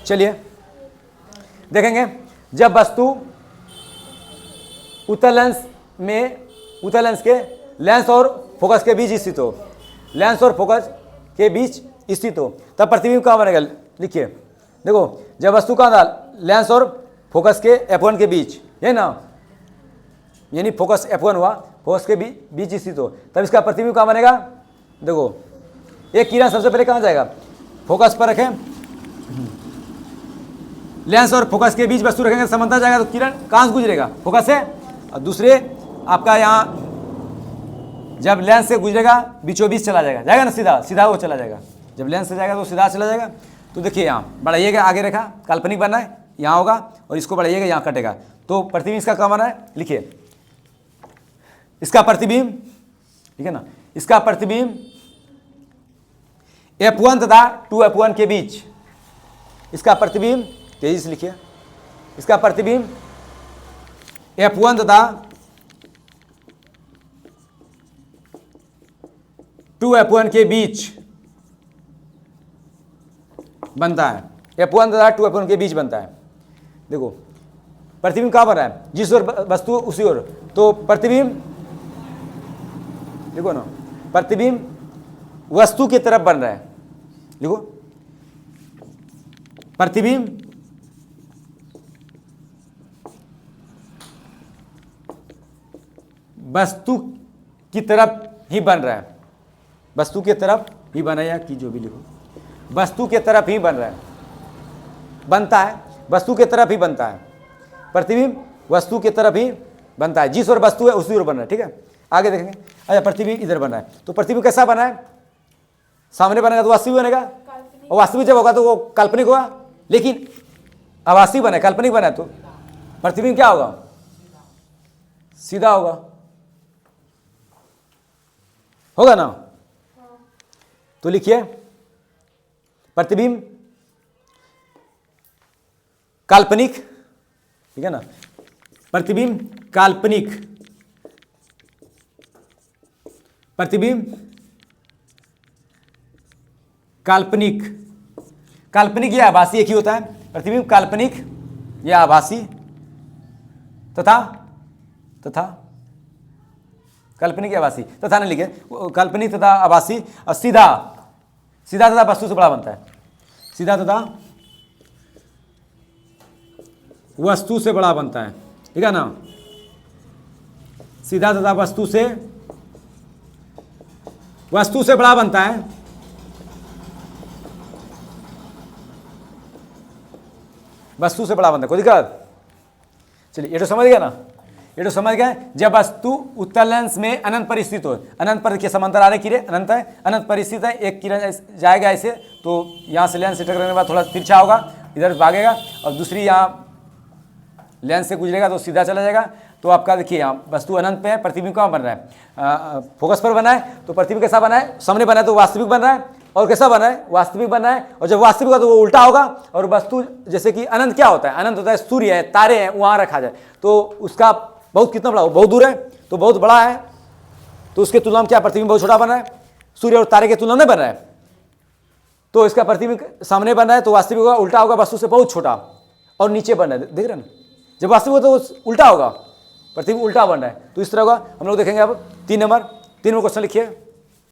चलिए देखेंगे, जब वस्तु उत्तल लेंस के लेंस और फोकस के बीच स्थित हो, लेंस और फोकस के बीच स्थित हो, तब प्रतिबिंब कहाँ बनेगा? लिखिए, देखो जब वस्तु कहाँ था? लेंस और फोकस के F1 के बीच, है ना, यानी फोकस F1 हुआ, फोकस के बीच स्थित हो, तब इसका प्रतिबिंब कहाँ बनेगा? देखो एक किरण सबसे पहले कहाँ जाएगा? फोकस पर रखें, लेंस और फोकस के बीच वस्तु रखेंगे, समांतर जाएगा, तो किरण कहाँ से गुजरेगा? फोकस से। और दूसरे आपका यहाँ जब लेंस से गुजरेगा बीचों बीच चला जाएगा, जाएगा ना, सीधा सीधा वो चला जाएगा। जब लेंस से जाएगा तो सीधा चला जाएगा। तो देखिए यहाँ बढ़ाइएगा, आगे रेखा काल्पनिक बनना है, यहाँ होगा, और इसको बढ़ाइएगा, यहाँ कटेगा, तो प्रतिबिंब इसका कहाँ बना है? लिखिए, इसका प्रतिबिंब, ठीक है ना, इसका प्रतिबिंब F1 तथा 2F1 के बीच, इसका प्रतिबिंब, तेजी से लिखिए, इसका प्रतिबिंब F1 तथा 2F1 के बीच बनता है। F1 तथा 2F1 के बीच बनता है। देखो प्रतिबिंब कहाँ बन रहा है? जिस ओर वस्तु उसी ओर, तो प्रतिबिंब देखो ना, प्रतिबिंब वस्तु की तरफ बन रहा है। देखो प्रतिबिंब वस्तु की तरफ ही बन रहा है, वस्तु की तरफ ही बना, या कि जो भी लिखो, वस्तु की तरफ ही बन रहा है, बनता है, वस्तु की तरफ ही बनता है, प्रतिबिंब वस्तु की तरफ ही बनता है, जिस ओर वस्तु है उसी ओर बन रहा है। ठीक है, आगे देखेंगे। अच्छा, प्रतिबिंब इधर बन रहा है, तो प्रतिबिंब कैसा बना है? सामने बनेगा तो वास्तविक बनेगा, और वास्तविक जब होगा तो वो काल्पनिक होगा, लेकिन अवास्तविक बने, काल्पनिक बने तो प्रतिबिंब क्या होगा? सीधा होगा ना। तो लिखिए, प्रतिबिंब काल्पनिक, ठीक है ना, प्रतिबिंब काल्पनिक, प्रतिबिंब काल्पनिक, काल्पनिक या आभासी एक ही होता है। प्रतिबिंब काल्पनिक या आभासी तथा काल्पनिक या आभासी तथा नहीं लिखे, काल्पनिक तथा आभासी, और सीधा तथा वस्तु से बड़ा बनता है, सीधा तथा वस्तु से बड़ा बनता है। ठीक है ना, सीधा तथा वस्तु से बड़ा बनता है। वस्तु से बड़ा बनता है, कोई दिक्कत? चलिए, ये तो समझ गया ना, ये तो समझ गए। जब वस्तु उत्तल लेंस में अनंत पर स्थित हो, अनंत पर के समांतर आ रहे किरण, अनंत है, अनंत पर स्थित है, एक किरण जाएगा ऐसे, तो यहाँ से लेंस से टकराने के बाद थोड़ा तिरछा होगा, इधर भागेगा, और दूसरी यहाँ लेंस से गुजरेगा तो सीधा चला जाएगा। तो आपका देखिए, यहाँ वस्तु अनंत पे है, प्रतिबिंब कहाँ बन रहा है? फोकस पर बना है, तो प्रतिबिंब कैसा बना है? सामने बना है तो वास्तविक बन रहा है, और कैसा बना है? वास्तविक बना है। और जब वास्तविक होगा तो वो उल्टा होगा, और वस्तु जैसे कि अनंत क्या होता है? अनंत होता है सूर्य है, तारे हैं, वहाँ रखा जाए तो उसका बहुत कितना बड़ा हो? बहुत दूर है, तो बहुत बड़ा है, तो उसके तुलना में क्या प्रतिबिंब बहुत छोटा बन रहा है? सूर्य और तारे के तुलना में बन रहा है, तो इसका प्रतिबिंब सामने बन रहा है, तो वास्तविक होगा, उल्टा होगा, वस्तु से बहुत छोटा, और नीचे बन रहा है, देख रहे हैं ना। जब वास्तविक होगा तो उल्टा होगा, प्रतिबिंब उल्टा बन रहा है, तो इस तरह होगा। हम लोग देखेंगे अब 3 नंबर क्वेश्चन लिखिए।